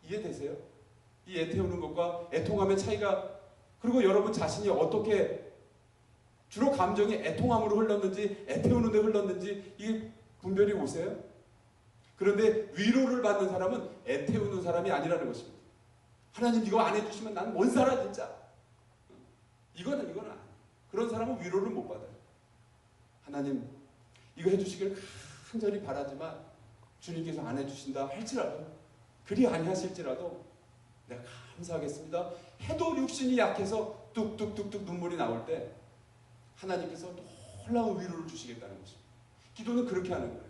이해되세요? 이 애태우는 것과 애통함의 차이가, 그리고 여러분 자신이 어떻게 주로 감정이 애통함으로 흘렀는지 애태우는 데 흘렀는지 이게 분별이 오세요? 그런데 위로를 받는 사람은 애태우는 사람이 아니라는 것입니다. 하나님 이거 안 해주시면 난 못 살아 진짜. 이거는 아니에요. 그런 사람은 위로를 못 받아요. 하나님 이거 해주시길 간절히 바라지만 주님께서 안 해주신다 할지라도, 그리 아니하실지라도 내가 감사하겠습니다 해도 육신이 약해서 뚝뚝뚝뚝 눈물이 나올 때 하나님께서 놀라운 위로를 주시겠다는 것입니다. 기도는 그렇게 하는 거예요.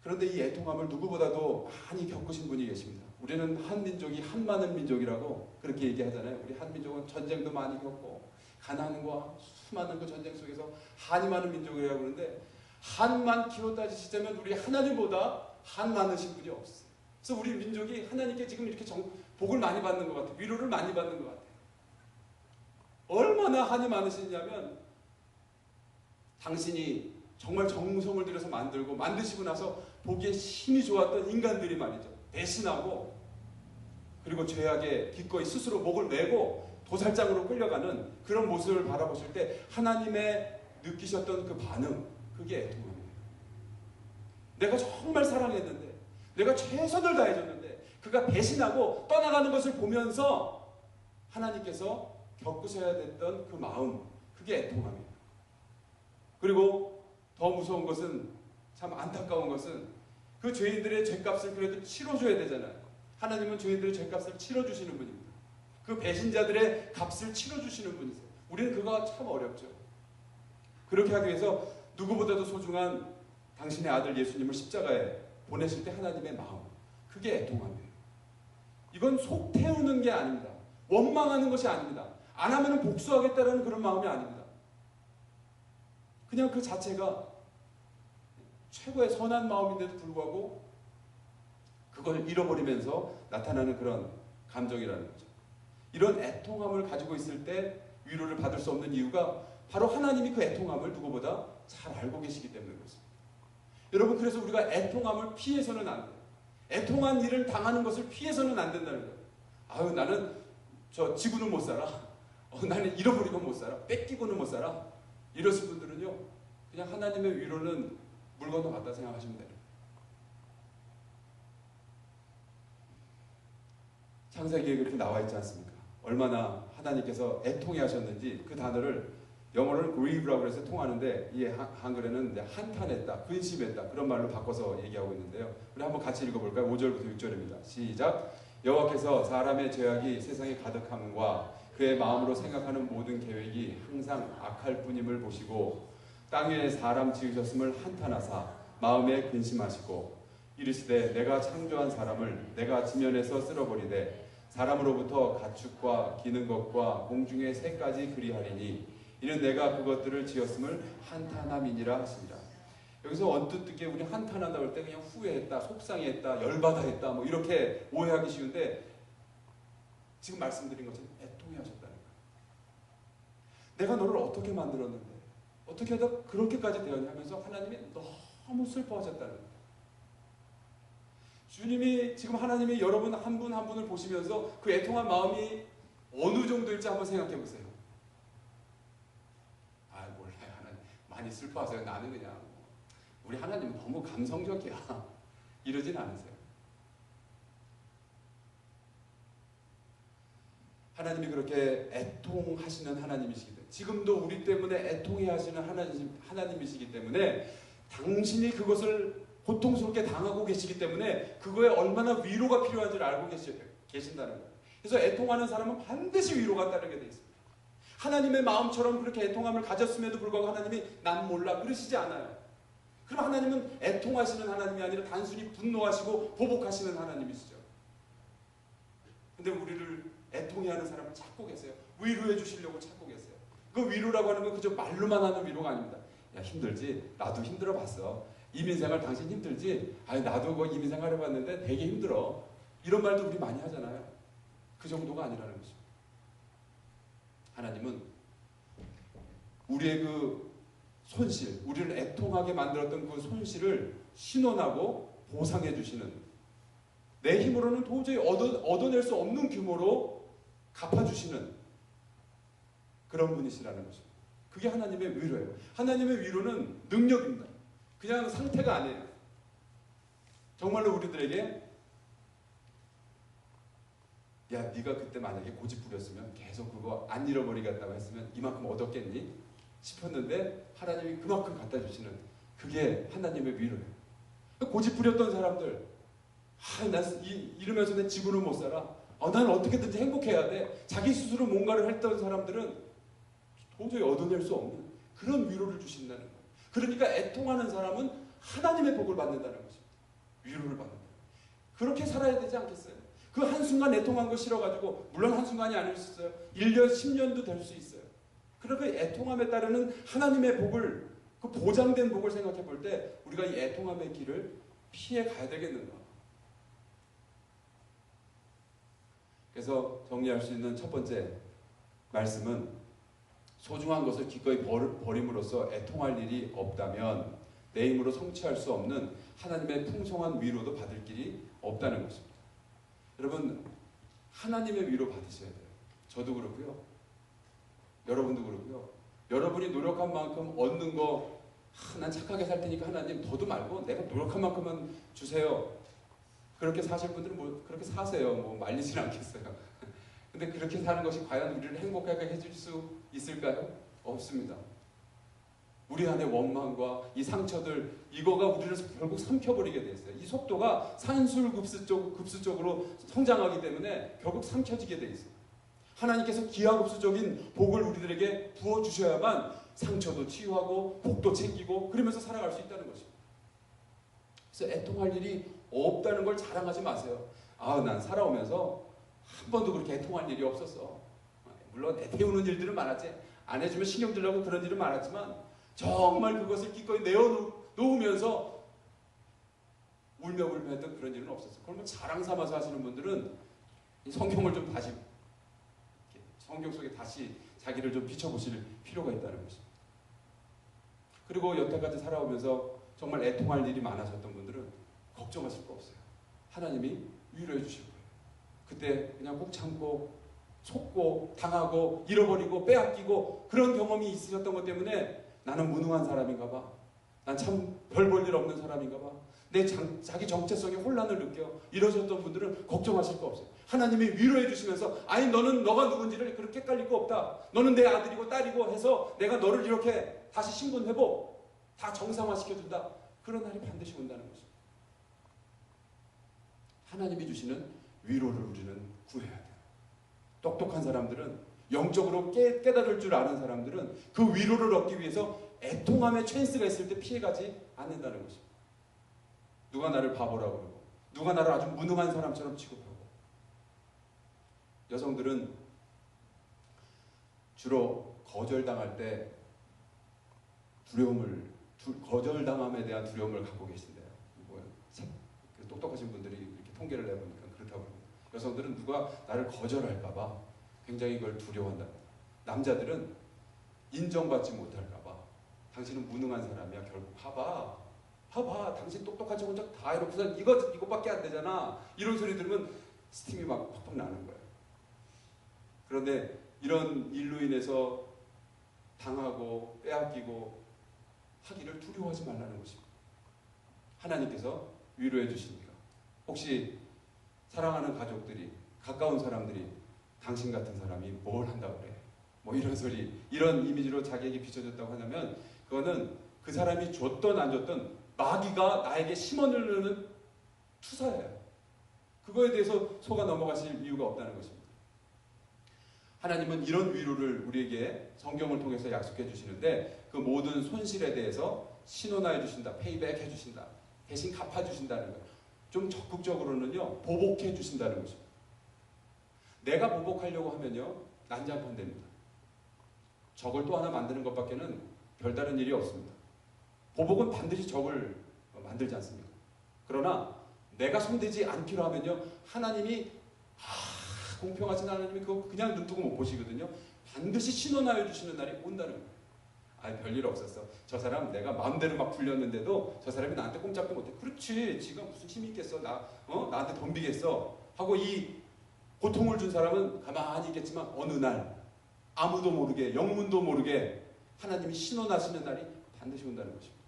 그런데 이 애통함을 누구보다도 많이 겪으신 분이 계십니다. 우리는 한민족이 한많은 민족이라고 그렇게 얘기하잖아요. 우리 한민족은 전쟁도 많이 겪고 가난과 수많은 그 전쟁 속에서 한이 많은 민족이라고 그러는데, 한만 키로 따지시자면 우리 하나님보다 한 많으신 분이 없어요. 그래서 우리 민족이 하나님께 지금 이렇게 복을 많이 받는 것 같아요. 위로를 많이 받는 것 같아요. 얼마나 한이 많으시냐면, 당신이 정말 정성을 들여서 만드시고 나서 보기에 힘이 좋았던 인간들이 말이죠, 배신하고 그리고 죄악에 기꺼이 스스로 목을 메고 도살장으로 끌려가는 그런 모습을 바라보실 때 하나님의 느끼셨던 그 반응, 그게 애통함이에요. 내가 정말 사랑했는데, 내가 최선을 다해줬는데 그가 배신하고 떠나가는 것을 보면서 하나님께서 겪으셔야 됐던 그 마음, 그게 애통함이에요. 그리고 더 무서운 것은, 참 안타까운 것은, 그 죄인들의 죄값을 그래도 치러줘야 되잖아요. 하나님은 죄인들의 죄값을 치러주시는 분입니다. 그 배신자들의 값을 치러주시는 분이세요. 우리는 그거가 참 어렵죠. 그렇게 하기 위해서 누구보다도 소중한 당신의 아들 예수님을 십자가에 보내실 때 하나님의 마음, 그게 애통함이에요. 이건 속 태우는 게 아닙니다. 원망하는 것이 아닙니다. 안 하면 복수하겠다는 그런 마음이 아닙니다. 그냥 그 자체가 최고의 선한 마음인데도 불구하고 그걸 잃어버리면서 나타나는 그런 감정이라는 거죠. 이런 애통함을 가지고 있을 때 위로를 받을 수 없는 이유가 바로 하나님이 그 애통함을 누구보다 잘 알고 계시기 때문에 그렇습니다. 여러분, 그래서 우리가 애통함을 피해서는 안 돼요. 애통한 일을 당하는 것을 피해서는 안 된다는 거예요. 아유, 나는 저 지구는 못 살아. 나는 잃어버리고 못 살아. 뺏기고는 못 살아. 이러신 분들은요, 그냥 하나님의 위로는 물 건너갔다 생각하시면 돼요. 창세기에 그렇게 나와 있지 않습니까? 얼마나 하나님께서 애통해 하셨는지. 그 단어를 영어로는 grieve라고 해서 통하는데, 이 한글에는 한탄했다, 근심했다, 그런 말로 바꿔서 얘기하고 있는데요. 우리 한번 같이 읽어볼까요? 5절부터 6절입니다. 시작! 여호와께서 사람의 죄악이 세상에 가득함과 그의 마음으로 생각하는 모든 계획이 항상 악할 뿐임을 보시고 땅 위에 사람 지으셨음을 한탄하사 마음에 근심하시고 이르시되 내가 창조한 사람을 내가 지면에서 쓸어버리되 사람으로부터 가축과 기는 것과 공중의 새까지 그리하리니 이는 내가 그것들을 지었음을 한탄함이니라 하시니라. 여기서 언뜻 듣기에 우리 한탄한다고 할 때 그냥 후회했다, 속상했다, 열받아 했다, 뭐 이렇게 오해하기 쉬운데, 지금 말씀드린 것처럼 애통해 하셨다는 거예요. 내가 너를 어떻게 만들었는데 어떻게 하다 그렇게까지 되었냐 하면서 하나님이 너무 슬퍼하셨다는 거예요. 주님이, 지금 하나님이 여러분 한 분 한 분을 보시면서 그 애통한 마음이 어느 정도일지 한번 생각해 보세요. 아, 몰라요. 하나님 많이 슬퍼하세요. 나는 그냥 우리 하나님은 너무 감성적이야. 이러진 않으세요. 하나님이 그렇게 애통하시는 하나님이시기 때문에, 지금도 우리 때문에 애통해 하시는 하나님이시기 때문에, 당신이 그것을 고통스럽게 당하고 계시기 때문에 그거에 얼마나 위로가 필요한지를 알고 계신다는 거예요. 그래서 애통하는 사람은 반드시 위로가 따르게 되어 있습니다. 하나님의 마음처럼 그렇게 애통함을 가졌음에도 불구하고 하나님이 난 몰라 그러시지 않아요. 그럼 하나님은 애통하시는 하나님이 아니라 단순히 분노하시고 보복하시는 하나님이시죠. 근데 우리를 애통해하는 사람을 찾고 계세요. 위로해 주시려고 찾고 계세요. 그 위로라고 하는 건 그저 말로만 하는 위로가 아닙니다. 야, 힘들지? 나도 힘들어 봤어. 이민생활 당신 힘들지? 아니, 나도 그 이민생활 해봤는데 되게 힘들어. 이런 말도 우리 많이 하잖아요. 그 정도가 아니라는 것입니다. 하나님은 우리의 그 손실, 우리를 애통하게 만들었던 그 손실을 신원하고 보상해 주시는, 내 힘으로는 도저히 얻어낼 수 없는 규모로 갚아주시는 그런 분이시라는 것입니다. 그게 하나님의 위로예요. 하나님의 위로는 능력입니다. 그냥 상태가 아니에요. 정말로 우리들에게 야, 네가 그때 만약에 고집 부렸으면 계속 그거 안 잃어버리겠다고 했으면 이만큼 얻었겠니? 싶었는데 하나님이 그만큼 갖다 주시는, 그게 하나님의 위로예요. 고집 부렸던 사람들, 난 이러면서 내 지구는 못 살아. 난 어떻게든지 행복해야 돼. 자기 스스로 뭔가를 했던 사람들은 도저히 얻어낼 수 없는 그런 위로를 주신다는 거예요. 그러니까 애통하는 사람은 하나님의 복을 받는다는 것입니다. 위로를 받는다. 그렇게 살아야 되지 않겠어요? 그 한순간 애통한 거 싫어가지고, 물론 한순간이 아닐 수 있어요. 1년, 10년도 될 수 있어요. 그러나 그 애통함에 따르는 하나님의 복을, 그 보장된 복을 생각해 볼 때 우리가 이 애통함의 길을 피해 가야 되겠는가. 그래서 정리할 수 있는 첫 번째 말씀은, 소중한 것을 기꺼이 버림으로써 애통할 일이 없다면 내 힘으로 성취할 수 없는 하나님의 풍성한 위로도 받을 길이 없다는 것입니다. 여러분, 하나님의 위로 받으셔야 돼요. 저도 그렇고요. 여러분도 그렇고요. 여러분이 노력한 만큼 얻는 거, 난 착하게 살 테니까 하나님 더도 말고 내가 노력한 만큼만 주세요. 그렇게 사실 분들은 뭐 그렇게 사세요. 뭐 말리지는 않겠어요. 근데 그렇게 사는 것이 과연 우리를 행복하게 해줄 수 있을까요? 없습니다. 우리 안에 원망과 이 상처들, 이거가 우리를 결국 삼켜버리게 돼 있어요. 이 속도가 산술급수적으로 성장하기 때문에 결국 삼켜지게 돼 있어요. 하나님께서 기하급수적인 복을 우리들에게 부어주셔야만 상처도 치유하고 복도 챙기고 그러면서 살아갈 수 있다는 것입니다. 그래서 애통할 일이 없다는 걸 자랑하지 마세요. 난 살아오면서 한 번도 그렇게 애통할 일이 없었어. 물론 애태우는 일들은 많았지. 안 해주면 신경 들려고 그런 일은 많았지만 정말 그것을 기꺼이 내어놓으면서 울며 했던 그런 일은 없었어요. 그러면 자랑 삼아서 하시는 분들은 성경을 좀 다시, 성경 속에 다시 자기를 좀 비춰보실 필요가 있다는 것입니다. 그리고 여태까지 살아오면서 정말 애통할 일이 많아졌던 분들은 걱정하실 거 없어요. 하나님이 위로해 주실 거예요. 그때 그냥 꼭 참고 속고 당하고 잃어버리고 빼앗기고 그런 경험이 있으셨던 것 때문에 나는 무능한 사람인가 봐. 난 참 별 볼 일 없는 사람인가 봐. 자기 정체성에 혼란을 느껴. 이러셨던 분들은 걱정하실 거 없어요. 하나님이 위로해 주시면서 너는 너가 누군지를 그렇게 헷갈릴 거 없다. 너는 내 아들이고 딸이고 해서 내가 너를 이렇게 다시 신분회복, 다 정상화시켜준다. 그런 날이 반드시 온다는 것입니다. 하나님이 주시는 위로를 우리는 구해야 돼요. 똑똑한 사람들은, 영적으로 깨달을 줄 아는 사람들은 그 위로를 얻기 위해서 애통함의 찬스가 있을 때 피해가지 않는다는 것입니다. 누가 나를 바보라고 그러고 누가 나를 아주 무능한 사람처럼 취급하고. 여성들은 주로 거절당할 때 거절당함에 대한 두려움을 갖고 계신대요. 똑똑하신 분들이 이렇게 통계를 내보니까 그렇다고 합니다. 여성들은 누가 나를 거절할까봐 굉장히 이걸 두려워한답니다. 남자들은 인정받지 못할까봐, 당신은 무능한 사람이야. 결국 봐봐, 당신 똑똑한 척 혼자 다 이렇게서 이것밖에 안 되잖아. 이런 소리 들으면 스팀이 막 팍팍 나는 거예요. 그런데 이런 일로 인해서 당하고 빼앗기고 하기를 두려워하지 말라는 것입니다. 하나님께서 위로해 주십니까? 혹시 사랑하는 가족들이, 가까운 사람들이 당신 같은 사람이 뭘 한다고 그래? 뭐 이런 소리, 이런 이미지로 자기에게 비춰졌다고 하냐면 그거는 그 사람이 줬던 안 줬던 마귀가 나에게 심어넣는 투사예요. 그거에 대해서 속아 넘어가실 이유가 없다는 것입니다. 하나님은 이런 위로를 우리에게 성경을 통해서 약속해 주시는데 그 모든 손실에 대해서 신원화해 주신다, 페이백 해 주신다, 대신 갚아 주신다는 거예요. 좀 적극적으로는요, 보복해 주신다는 것입니다. 내가 보복하려고 하면요, 난장판 됩니다. 적을 또 하나 만드는 것밖에는 별다른 일이 없습니다. 보복은 반드시 적을 만들지 않습니까? 그러나 내가 손대지 않기로 하면요, 하나님이 공평하신 하나님이 그거 그냥 눈 뜨고 못 보시거든요. 반드시 신원하여 주시는 날이 온다는 거예요. 아, 별일 없었어. 저 사람 내가 마음대로 막 굴렸는데도 저 사람이 나한테 꼼짝도 못해. 그렇지. 지가 무슨 힘이 있겠어. 나한테 덤비겠어. 하고 이 고통을 준 사람은 가만히 있겠지만 어느 날 아무도 모르게 영문도 모르게 하나님이 신원하시는 날이 반드시 온다는 것입니다.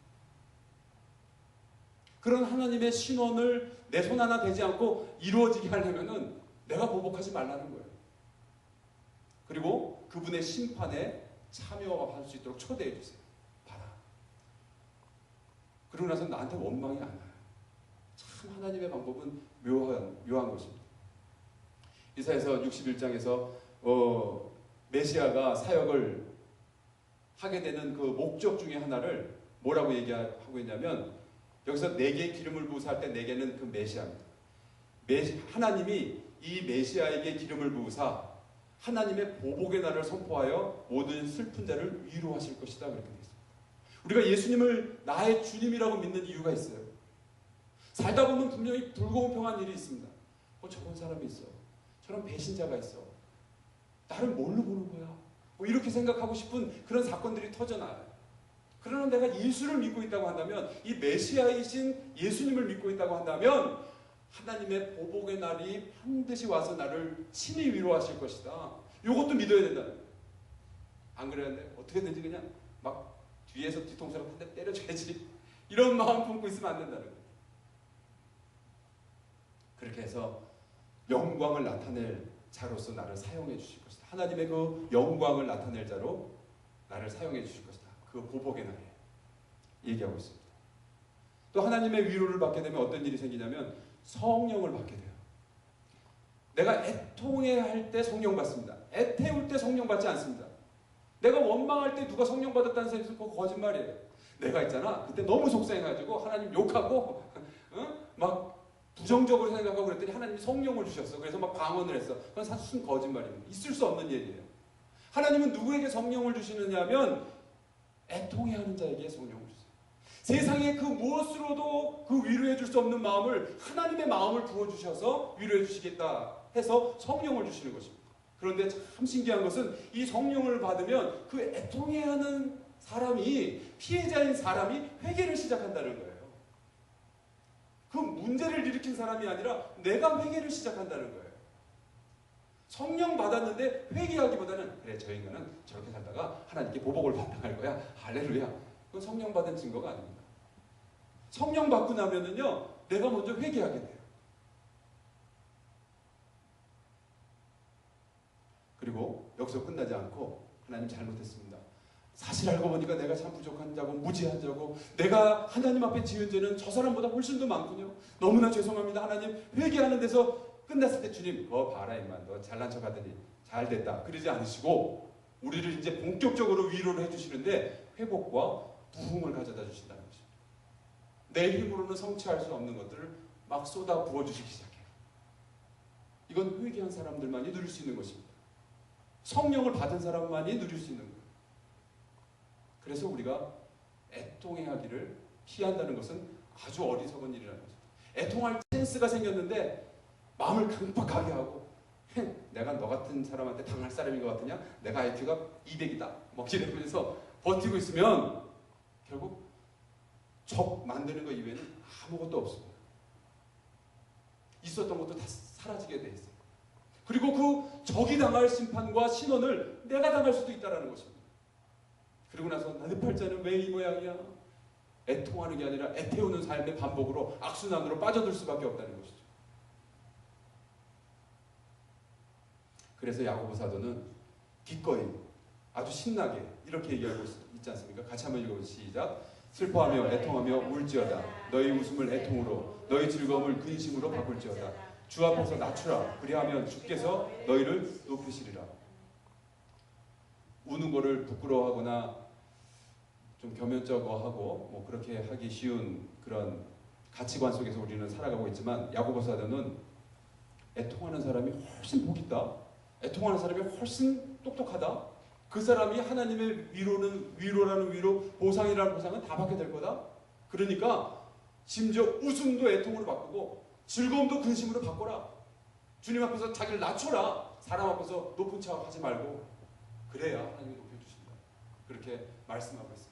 그런 하나님의 신원을 내 손 하나 대지 않고 이루어지게 하려면은 내가 보복하지 말라는 거예요. 그리고 그분의 심판에 참여할 수 있도록 초대해 주세요. 봐라. 그러고 나서 나한테 원망이 안 나요. 참 하나님의 방법은 묘한 것입니다. 이사야서 61장에서 메시아가 사역을 하게 되는 그 목적 중에 하나를 뭐라고 얘기하고 있냐면, 여기서 4개의 기름을 부으사 할 때 4개는 그 메시아입니다. 하나님이 이 메시아에게 기름을 부으사 하나님의 보복의 날을 선포하여 모든 슬픈 자를 위로하실 것이다, 그렇게 되어 있습니다. 우리가 예수님을 나의 주님이라고 믿는 이유가 있어요. 살다 보면 분명히 불공평한 일이 있습니다. 저런 사람이 있어. 저런 배신자가 있어. 나를 뭘로 보는 거야? 이렇게 생각하고 싶은 그런 사건들이 터져나와요. 그러나 내가 예수를 믿고 있다고 한다면, 이 메시아이신 예수님을 믿고 있다고 한다면 하나님의 보복의 날이 반드시 와서 나를 친히 위로하실 것이다. 이것도 믿어야 된다는 거예요. 안 그랬는데 어떻게든지 그냥 막 뒤에서 뒤통수를 한 대 때려줘야지, 이런 마음 품고 있으면 안 된다는 거예요. 그렇게 해서 영광을 나타낼 자로서 나를 사용해 주실 것이다. 하나님의 그 영광을 나타낼 자로 나를 사용해 주실 것이다. 그 보복의 날에 얘기하고 있습니다. 또 하나님의 위로를 받게 되면 어떤 일이 생기냐면 성령을 받게 돼요. 내가 애통해할 때 성령 받습니다. 애태울 때 성령 받지 않습니다. 내가 원망할 때 누가 성령 받았다는 소리 듣고 거짓말이에요. 내가 있잖아, 그때 너무 속상해가지고 하나님 욕하고 막 부정적으로 생각하고 그랬더니 하나님이 성령을 주셨어. 그래서 막 방언을 했어. 그건 사실 거짓말입니다. 있을 수 없는 얘기예요. 하나님은 누구에게 성령을 주시느냐 하면 애통해하는 자에게 성령을 주세요. 세상에 그 무엇으로도 그 위로해 줄 수 없는 마음을 하나님의 마음을 부어주셔서 위로해 주시겠다 해서 성령을 주시는 것입니다. 그런데 참 신기한 것은 이 성령을 받으면 그 애통해하는 사람이, 피해자인 사람이 회개를 시작한다는 거예요. 그 문제를 일으킨 사람이 아니라 내가 회개를 시작한다는 거예요. 성령 받았는데 회개하기보다는 그래, 저 인간은 저렇게 살다가 하나님께 보복을 받아갈 거야. 할렐루야. 그건 성령 받은 증거가 아닙니다. 성령 받고 나면은요, 내가 먼저 회개하게 돼요. 그리고 여기서 끝나지 않고 하나님 잘못했습니다. 사실 알고 보니까 내가 참 부족한 자고 무지한 자고 내가 하나님 앞에 지은 죄는 저 사람보다 훨씬 더 많군요. 너무나 죄송합니다. 하나님, 회개하는 데서 끝났을 때 주님, 봐라 임마, 너 잘난 척 하더니 잘 됐다, 그러지 않으시고 우리를 이제 본격적으로 위로를 해주시는데 회복과 부흥을 가져다 주신다는 것입니다. 내 힘으로는 성취할 수 없는 것들을 막 쏟아 부어주시기 시작해요. 이건 회개한 사람들만이 누릴 수 있는 것입니다. 성령을 받은 사람만이 누릴 수 있는 거예요. 그래서 우리가 애통해하기를 피한다는 것은 아주 어리석은 일이라는 거죠. 애통할 찬스가 생겼는데 마음을 강팍하게 하고, 내가 너 같은 사람한테 당할 사람인 것 같으냐? 내가 IQ가 200이다. 막 이러면서 버티고 있으면 결국 적 만드는 것 이외에는 아무것도 없습니다. 있었던 것도 다 사라지게 돼 있어요. 그리고 그 적이 당할 심판과 신원을 내가 당할 수도 있다는 것입니다. 그리고 나서 내 팔자는 왜 이 모양이야? 애통하는 게 아니라 애태우는 삶의 반복으로 악순환으로 빠져들 수밖에 없다는 것이죠. 그래서 야고보 사도는 기꺼이 아주 신나게 이렇게 얘기하고 있지 않습니까? 같이 한번 읽어보시죠. 시작. 슬퍼하며 애통하며 울지어다. 너희 웃음을 애통으로, 너희 즐거움을 근심으로 바꿀지어다. 주 앞에서 낮추라. 그리하면 주께서 너희를 높이시리라. 우는 거를 부끄러워하거나 좀 겸연쩍어하고 뭐 그렇게 하기 쉬운 그런 가치관 속에서 우리는 살아가고 있지만, 야고보 사도는 애통하는 사람이 훨씬 복 있다. 애통하는 사람이 훨씬 똑똑하다. 그 사람이 하나님의 위로라는 위로, 보상이라는 보상은 다 받게 될 거다. 그러니까 심지어 웃음도 애통으로 바꾸고 즐거움도 근심으로 바꿔라. 주님 앞에서 자기를 낮춰라. 사람 앞에서 높은 척 하지 말고. 그래야 하나님이 높여주신다. 그렇게 말씀하고 있습니다.